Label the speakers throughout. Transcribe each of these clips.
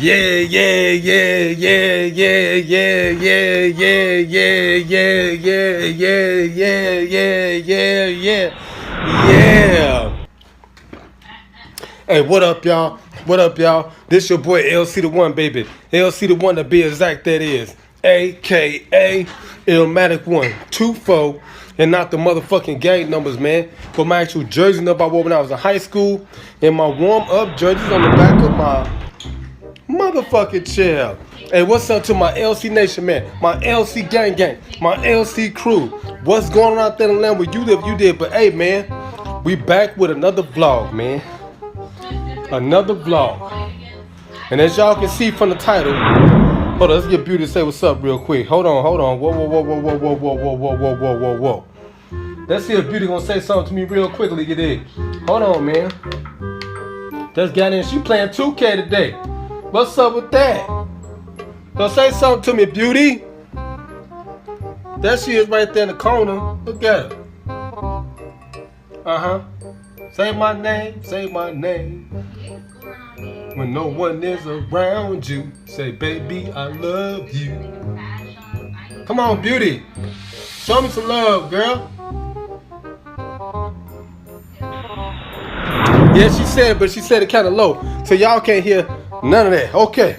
Speaker 1: Yeah, yeah, yeah, yeah, yeah, yeah, yeah, yeah, yeah, yeah, yeah, yeah, yeah, yeah, yeah, yeah. Hey, what up, y'all? What up, y'all? This your boy LC the One, baby. LC the One to be exact, that is. AKA Illmatic One, 2-4, and not the motherfucking gang numbers, man. But my actual jersey number I wore when I was in high school, and my warm-up jerseys on the back of my motherfucking chair. Hey, what's up to my LC Nation, man? My LC gang gang, my LC crew. What's going on out there in the land where you live, you did. But hey, man, we back with another vlog, man. Another vlog. And as y'all can see from the title, hold on, let's get Beauty to say what's up real quick. Hold on. Whoa, whoa, whoa, whoa, whoa, whoa, whoa, whoa, whoa, whoa, whoa, whoa, whoa. Let's see if Beauty gonna say something to me real quickly. Get in. Hold on, man. Just got in. She playing 2K today. What's up with that? So say something to me, Beauty. There she is right there in the corner. Look at her. Uh-huh. Say my name, say my name. When no one is around you, say, baby, I love you. Come on, Beauty. Show me some love, girl. Yeah, she said, but she said it kind of low. So y'all can't hear none of that. Okay.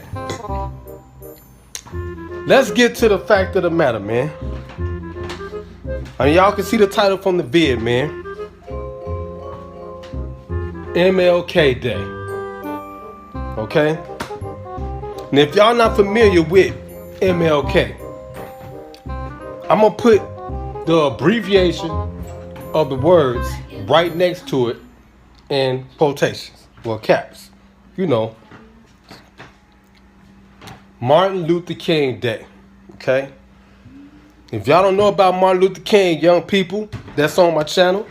Speaker 1: Let's get to the fact of the matter, man. I mean, y'all can see the title from the vid, man. MLK Day. Okay? And if y'all not familiar with MLK, I'm gonna put the abbreviation of the words right next to it in quotations. Well, caps. You know. Martin Luther King Day. Okay? If y'all don't know about Martin Luther King, young people that's on my channel,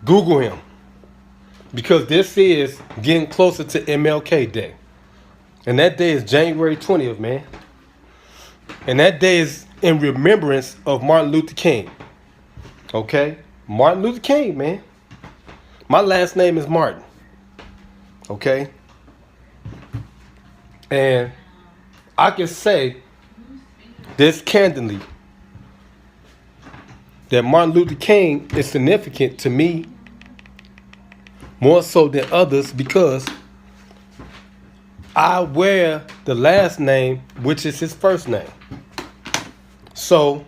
Speaker 1: Google him. Because this is getting closer to MLK Day. And that day is January 20th, man. And that day is in remembrance of Martin Luther King. Okay? Martin Luther King, man. My last name is Martin. Okay? And I can say this candidly, that Martin Luther King is significant to me more so than others because I wear the last name, which is his first name. So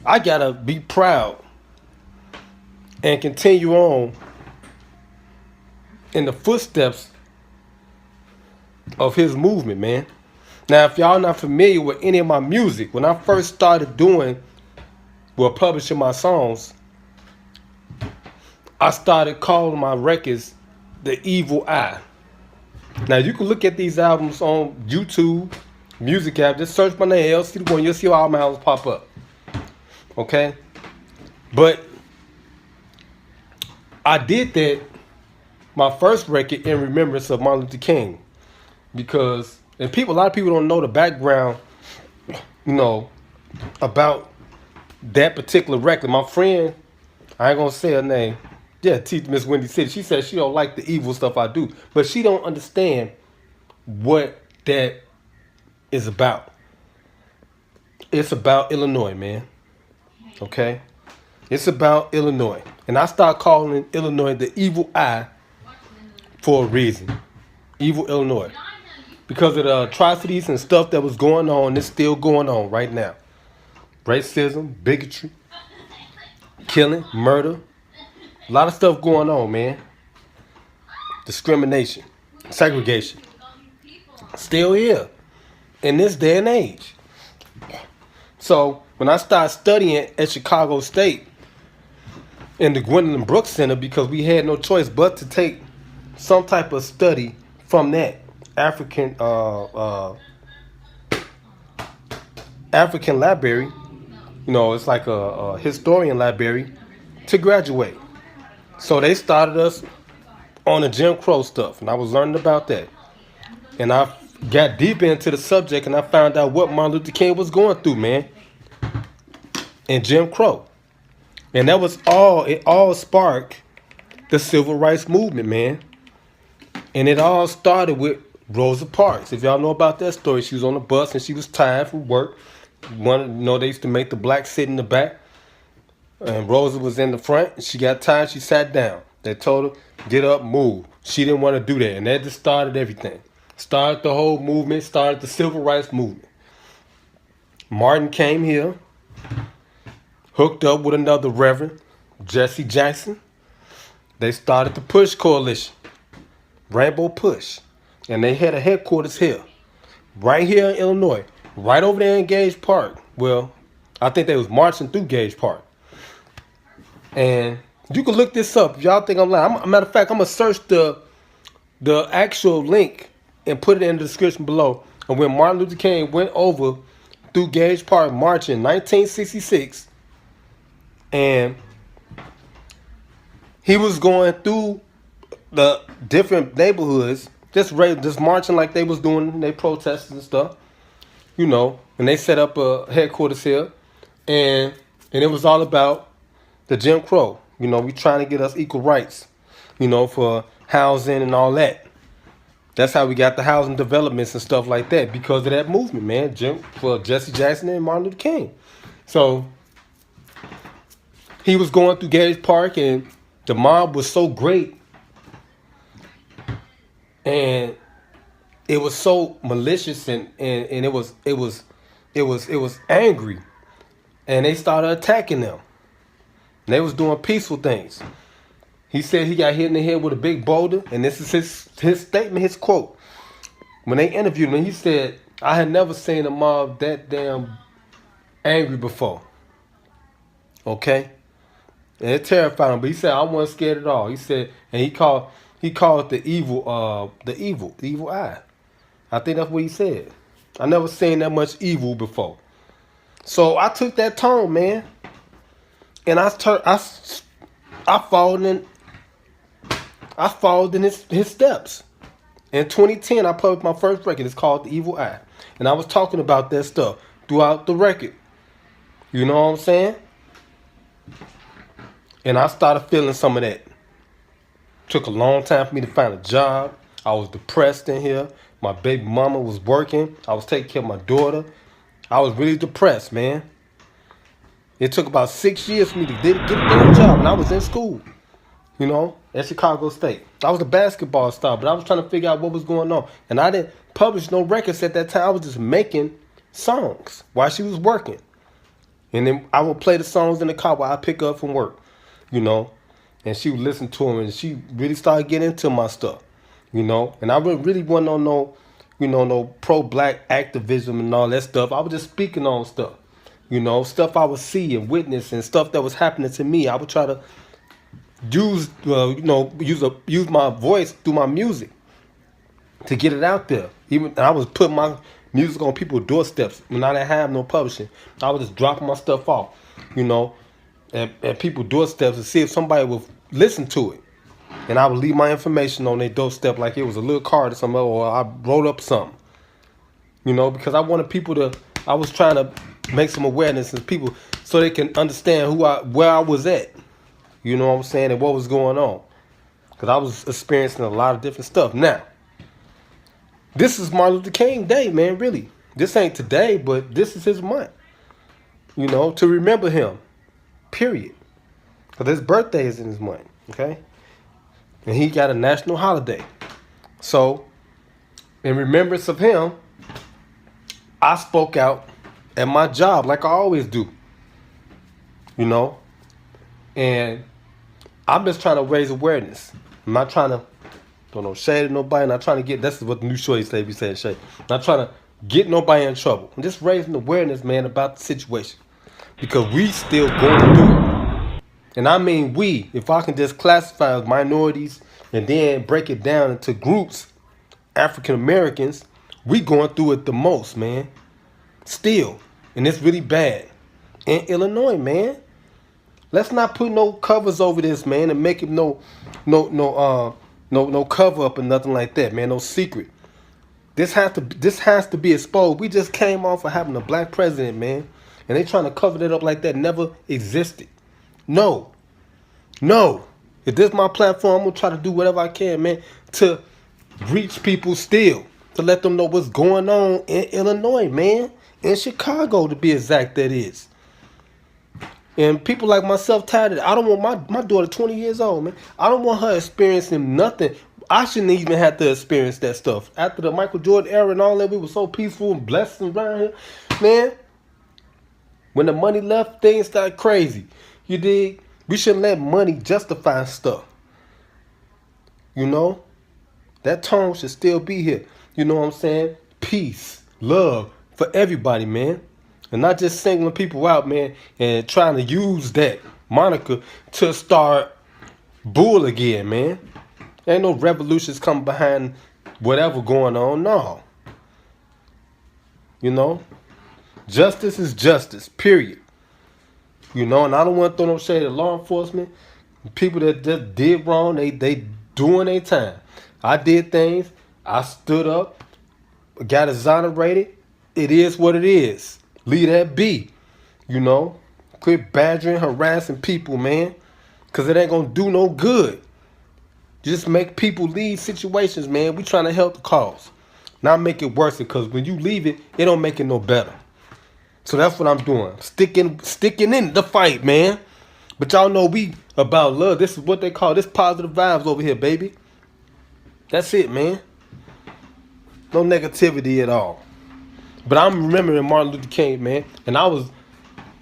Speaker 1: I gotta be proud and continue on in the footsteps of his movement, man. Now, if y'all not familiar with any of my music, when I first started publishing my songs, I started calling my records The Evil Eye. Now, you can look at these albums on YouTube, music app. Just search my name, LC the One. You'll see all my albums pop up. Okay? But I did that, my first record, in remembrance of Martin Luther King. Because, and a lot of people don't know the background, you know, about that particular record. My friend, I ain't gonna say her name. Yeah, Miss Wendy City. She said she don't like the evil stuff I do, but she don't understand what that is about. It's about Illinois, man. Okay? It's about Illinois. And I start calling Illinois the Evil Eye for a reason. Evil Illinois. Because of the atrocities and stuff that was going on, it's still going on right now. Racism, bigotry, killing, murder. A lot of stuff going on, man. Discrimination, segregation. Still here in this day and age. So when I started studying at Chicago State in the Gwendolyn Brooks Center, because we had no choice but to take some type of study from that African library. You know, it's like a historian library to graduate. So they started us on the Jim Crow stuff, and I was learning about that. And I got deep into the subject, and I found out what Martin Luther King was going through, man, and Jim Crow. And that was it all sparked the civil rights movement, man. And it all started with Rosa Parks. If y'all know about that story, she was on the bus and she was tired from work. They used to make the blacks sit in the back. And Rosa was in the front. She got tired. She sat down. They told her, get up, move. She didn't want to do that. And that just started everything. Started the whole movement. Started the civil rights movement. Martin came here. Hooked up with another Reverend, Jesse Jackson. They started the Push Coalition. Rainbow Push. And they had a headquarters here. Right here in Illinois. Right over there in Gage Park. Well, I think they was marching through Gage Park. And you can look this up if y'all think I'm lying. Matter of fact, I'm going to search the actual link and put it in the description below. And when Martin Luther King went over through Gage Park marching in 1966, and he was going through the different neighborhoods, just marching like they was doing their protests and stuff, and they set up a headquarters here, and it was all about the Jim Crow. We trying to get us equal rights, for housing and all that. That's how we got the housing developments and stuff like that, because of that movement, man. For Jesse Jackson and Martin Luther King. So he was going through Gage Park, and the mob was so great, and it was so malicious, and it was angry, and they started attacking them. And they was doing peaceful things. He said he got hit in the head with a big boulder, and this is his statement, his quote. When they interviewed him, he said, "I had never seen a mob that damn angry before." Okay? And it terrified him, but he said, "I wasn't scared at all." He said, and he called it the evil eye. I think that's what he said. I never seen that much evil before. So I took that tone, man, and I followed in his steps. In 2010, I published my first record. It's called The Evil Eye, and I was talking about that stuff throughout the record. You know what I'm saying? And I started feeling some of that. Took a long time for me to find a job. I was depressed in here. My baby mama was working. I was taking care of my daughter. I was really depressed, man. It took about 6 years for me to get a damn job, and I was in school, at Chicago State. I was a basketball star, but I was trying to figure out what was going on. And I didn't publish no records at that time. I was just making songs while she was working. And then I would play the songs in the car while I pick up from work, and she would listen to them, and she really started getting into my stuff, And I really wasn't on no pro-black activism and all that stuff. I was just speaking on stuff, stuff I would see and witness, and stuff that was happening to me. I would try to use my voice through my music to get it out there. And I was putting my music on people's doorsteps when I didn't have no publishing. I was just dropping my stuff off, at people's doorsteps to see if somebody would listen to it. And I would leave my information on their doorstep like it was a little card or something, or I wrote up something. Because I wanted I was trying to make some awareness in people so they can understand where I was at. You know what I'm saying? And what was going on. Because I was experiencing a lot of different stuff. Now, this is Martin Luther King Day, man, really. This ain't today, but this is his month. To remember him. Period. Because his birthday is in his month, okay? And he got a national holiday. So, in remembrance of him, I spoke out at my job like I always do. And I'm just trying to raise awareness. I'm not trying to shade at nobody. Not trying to get, that's what the new shorty say, we saying shade. Not trying to get nobody in trouble. I'm just raising awareness, man, about the situation. Because we still going through it. And I mean we, if I can just classify as minorities and then break it down into groups, African Americans, we going through it the most, man. Still. And it's really bad. In Illinois, man. Let's not put no covers over this, man, and make it no cover up or nothing like that, man. No secret. This has to be exposed. We just came off of having a black president, man. And they trying to cover that up like that never existed. No. If this is my platform, I'm going to try to do whatever I can, man, to reach people still to let them know what's going on in Illinois, man. In Chicago, to be exact, that is. And people like myself tired of it. I don't want my daughter 20 years old, man. I don't want her experiencing nothing. I shouldn't even have to experience that stuff. After the Michael Jordan era and all that, we were so peaceful and blessed around here. Man, when the money left, things got crazy. You dig? We shouldn't let money justify stuff. You know? That tone should still be here. You know what I'm saying? Peace, love for everybody, man. And not just singling people out, man, and trying to use that moniker to start bull again, man. Ain't no revolutions coming behind whatever going on, no. You know? Justice is justice, period. You know, and I don't want to throw no shade at law enforcement. People that just did wrong, they doing their time. I did things. I stood up, got exonerated. It is what it is. Leave that be. You know? Quit badgering, harassing people, man. Because it ain't going to do no good. Just make people leave situations, man. We trying to help the cause. Not make it worse, because when you leave it, it don't make it no better. So that's what I'm doing. Sticking in the fight, man. But y'all know we about love. This is what they call this positive vibes over here, baby. That's it, man. No negativity at all. But I'm remembering Martin Luther King, man. And I was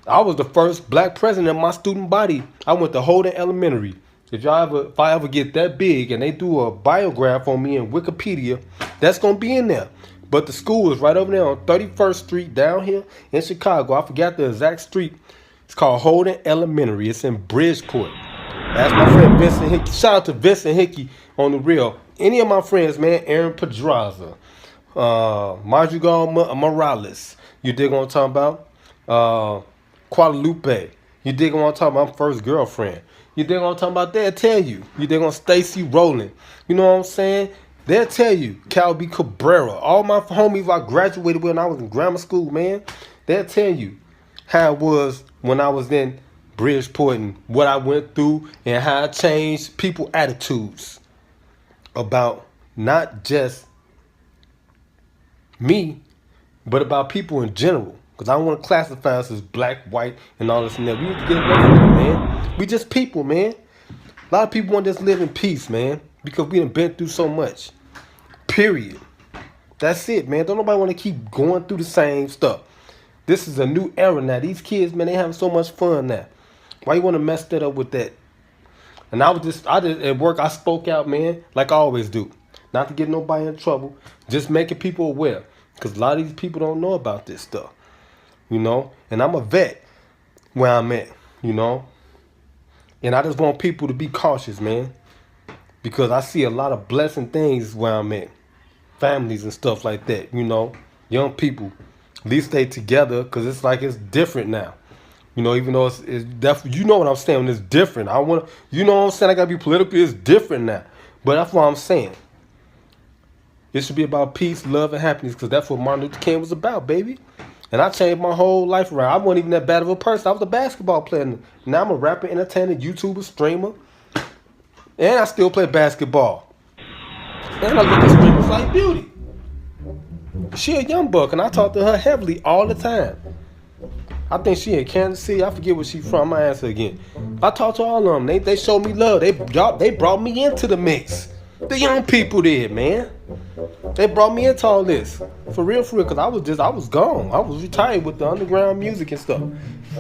Speaker 1: the first black president in my student body. I went to Holden Elementary. If I ever get that big and they do a biograph on me in Wikipedia, that's gonna be in there. But the school is right over there on 31st Street down here in Chicago. I forgot the exact street. It's called Holden Elementary. It's in Bridgeport. That's my friend Vincent Hickey. Shout out to Vincent Hickey on the real. Any of my friends, man, Aaron Pedraza, Madrigal Morales. You dig what I'm talking about? Guadalupe. You dig what I'm talking about? First girlfriend. You dig what I'm talking about? They'll tell you. You dig on Stacy Rowland. You know what I'm saying? They'll tell you. Calby Cabrera. All my homies I graduated with when I was in grammar school, man. They'll tell you how it was when I was in Bridgeport and what I went through and how I changed people's attitudes about not just me, but about people in general. Because I don't want to classify us as black, white, and all this and that. We need to get away from that, man. We just people, man. A lot of people want to just live in peace, man. Because we done been through so much. Period. That's it, man. Don't nobody want to keep going through the same stuff. This is a new era now. These kids, man, they having so much fun now. Why you want to mess that up with that? And I did at work, I spoke out, man, like I always do. Not to get nobody in trouble. Just making people aware. Because a lot of these people don't know about this stuff. You know? And I'm a vet where I'm at, you know? And I just want people to be cautious, man. Because I see a lot of blessing things where I'm at. Families and stuff like that, you know? Young people, at least stay together, because it's like it's different now. You know, even though it's definitely, you know what I'm saying, when it's different. I want to, you know what I'm saying, I got to be political, it's different now. But that's what I'm saying. It should be about peace, love, and happiness, because that's what Martin Luther King was about, baby. And I changed my whole life around. I wasn't even that bad of a person. I was a basketball player. Now I'm a rapper, entertainer, YouTuber, streamer. And I still play basketball. And I look at streamers like Beauty. She a young buck, and I talk to her heavily all the time. I think she in Kansas City. I forget where she from. I ask her again. I talk to all of them. They showed me love. They brought me into the mix. The young people did, man. They brought me into all this. For real, because I was gone. I was retired with the underground music and stuff.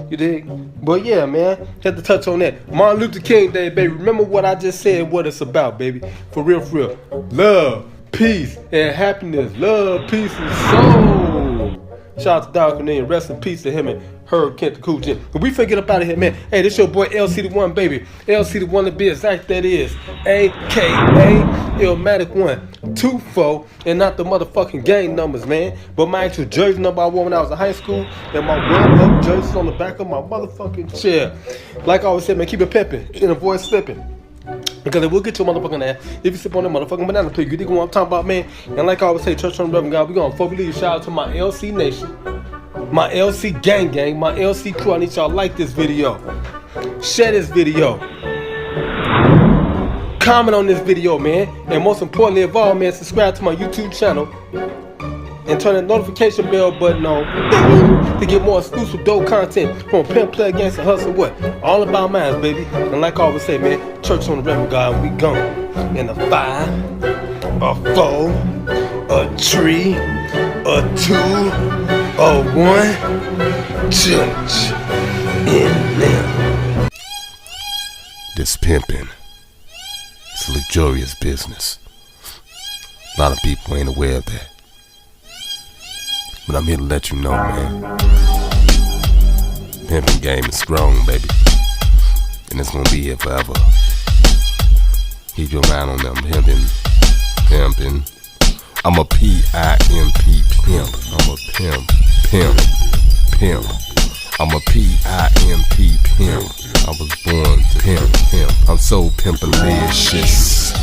Speaker 1: You dig? But yeah, man, had to touch on that. Martin Luther King Day, baby. Remember what I just said, what it's about, baby. For real. Love, peace, and happiness. Love, peace, and soul. Shout out to Don Cornelius. Rest in peace to him and Herb Kent the Cool Jet. But we finna get up out of here, man. Hey, this your boy LC the One, baby. LC the One to be exact, that is. AKA Illmatic 124. And not the motherfucking gang numbers, man. But my actual jersey number I wore when I was in high school. And my well-up jerseys on the back of my motherfucking chair. Like I always said, man, keep it pimping and avoid slipping. Because it will get your motherfucking ass if you sip on that motherfucking banana pig. You dig what I'm talking about, man? And like I always say, Church on the Reverend God, we gonna before we leave, shout out to my LC Nation, my LC gang, my LC crew. I need y'all like this video. Share this video. comment on this video, man. And most importantly of all, man, subscribe to my YouTube channel. And turn the notification bell button on to get more exclusive dope content from Pimp Play Against the Hustle. What? All about minds, baby. And like I always say, man, church on the reverend God, we gone. In a 5, a 4, a 3, a 2, a 1, church in now. This pimping, it's a luxurious business. A lot of people ain't aware of that. But I'm here to let you know, man. Pimping game is strong, baby. And it's gonna be here forever. Keep your mind on them pimping. I'm a P-I-M-P pimp. I'm a pimp. I'm a P-I-M-P pimp. I was born to pimp. I'm so pimpalicious.